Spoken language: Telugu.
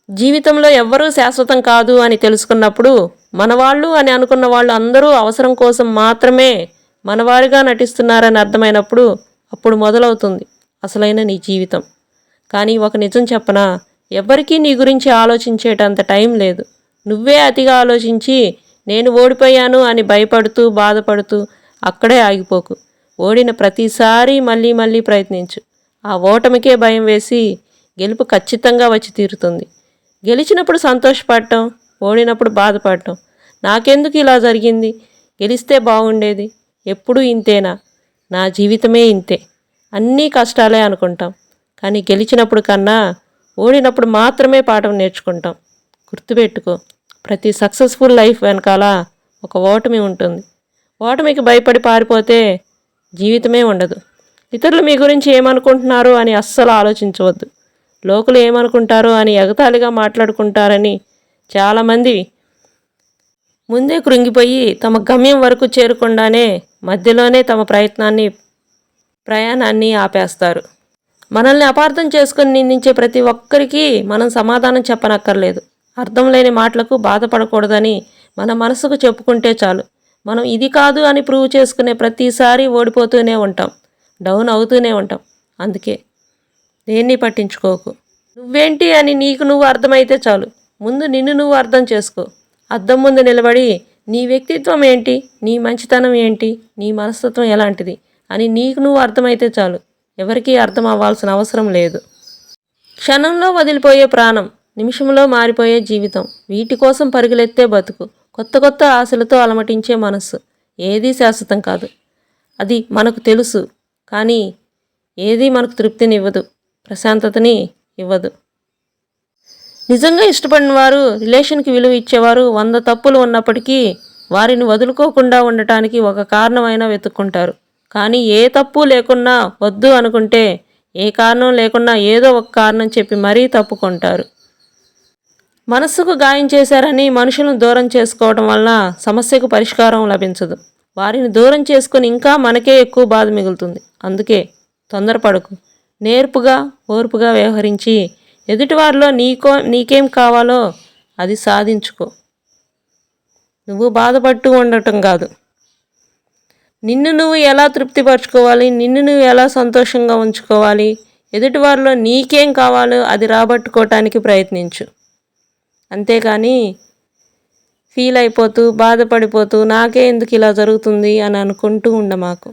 జీవితంలో ఎవ్వరూ శాశ్వతం కాదు అని తెలుసుకున్నప్పుడు మనవాళ్ళు అని అనుకున్న వాళ్ళు అందరూ అవసరం కోసం మాత్రమే మనవారిగా నటిస్తున్నారని అర్థమైనప్పుడు అప్పుడు మొదలవుతుంది అసలైన నీ జీవితం. కానీ ఒక నిజం చెప్పనా, ఎవ్వరికీ నీ గురించి ఆలోచించేటంత టైం లేదు. నువ్వే అతిగా ఆలోచించి నేను ఓడిపోయాను అని భయపడుతూ బాధపడుతూ అక్కడే ఆగిపోకు. ఓడిన ప్రతిసారి మళ్ళీ మళ్ళీ ప్రయత్నించు. ఆ ఓటమికే భయం వేసి గెలుపు ఖచ్చితంగా వచ్చి తీరుతుంది. గెలిచినప్పుడు సంతోషపడటం, ఓడినప్పుడు బాధపడటం. నాకెందుకు ఇలా జరిగింది, గెలిస్తే బాగుండేది, ఎప్పుడూ ఇంతేనా, నా జీవితమే ఇంతే, అన్నీ కష్టాలే అనుకుంటాం. కానీ గెలిచినప్పుడు కన్నా ఓడినప్పుడు మాత్రమే పాఠం నేర్చుకుంటాం. గుర్తుపెట్టుకో, ప్రతి సక్సెస్ఫుల్ లైఫ్ వెనకాల ఒక ఓటమి ఉంటుంది. ఓటమికి భయపడి పారిపోతే జీవితమే ఉండదు. ఇతరులు మీ గురించి ఏమనుకుంటున్నారు అని అస్సలు ఆలోచించవద్దు. లోకులు ఏమనుకుంటారో అని ఎగతాళిగా మాట్లాడుకుంటారని చాలామంది ముందే కృంగిపోయి తమ గమ్యం వరకు చేరకుండానే మధ్యలోనే తమ ప్రయాణాన్ని ఆపేస్తారు. మనల్ని అపార్థం చేసుకుని నిందించే ప్రతి ఒక్కరికి మనం సమాధానం చెప్పనక్కర్లేదు. అర్థం లేని మాటలకు బాధపడకూడదని మన మనసుకు చెప్పుకుంటే చాలు. మనం ఇది కాదు అని ప్రూవ్ చేసుకునే ప్రతిసారి ఓడిపోతూనే ఉంటాం, డౌన్ అవుతూనే ఉంటాం. అందుకే దేన్ని పట్టించుకోకు. నువ్వేంటి అని నీకు నువ్వు అర్థమైతే చాలు. ముందు నిన్ను నువ్వు అర్థం చేసుకో. అద్దం ముందు నిలబడి నీ వ్యక్తిత్వం ఏంటి, నీ మంచితనం ఏంటి, నీ మనస్తత్వం ఎలాంటిది అని నీకు నువ్వు అర్థమైతే చాలు. ఎవరికీ అర్థం అవ్వాల్సిన అవసరం లేదు. క్షణంలో వదిలిపోయే ప్రాణం, నిమిషంలో మారిపోయే జీవితం, వీటి కోసం పరుగులెత్తే బతుకు, కొత్త కొత్త ఆశలతో అలమటించే మనస్సు, ఏదీ శాశ్వతం కాదు. అది మనకు తెలుసు. కానీ ఏదీ మనకు తృప్తినివ్వదు, ప్రశాంతతని ఇవ్వదు. నిజంగా ఇష్టపడిన వారు, రిలేషన్కి విలువ ఇచ్చేవారు 100 తప్పులు ఉన్నప్పటికీ వారిని వదులుకోకుండా ఉండటానికి ఒక కారణమైనా వెతుక్కుంటారు. కానీ ఏ తప్పు లేకున్నా వద్దు అనుకుంటే ఏ కారణం లేకున్నా ఏదో ఒక కారణం చెప్పి మరీ తప్పుకుంటారు. మనస్సుకు గాయం చేశారని మనుషులను దూరం చేసుకోవడం వలన సమస్యకు పరిష్కారం లభించదు. వారిని దూరం చేసుకుని ఇంకా మనకే ఎక్కువ బాధ మిగులుతుంది. అందుకే తొందరపడకు. నేర్పుగా, ఓర్పుగా వ్యవహరించి ఎదుటివారిలో నీకేం కావాలో అది సాధించుకో. నువ్వు బాధపడుతూ ఉండటం కాదు, నిన్ను నువ్వు ఎలా తృప్తిపరచుకోవాలి, నిన్ను నువ్వు ఎలా సంతోషంగా ఉంచుకోవాలి, ఎదుటివారిలో నీకేం కావాలో అది రాబట్టుకోవటానికి ప్రయత్నించు. అంతేకాని ఫీల్ అయిపోతూ బాధపడిపోతూ నాకే ఎందుకు ఇలా జరుగుతుంది అని అనుకుంటూ ఉండమాకు.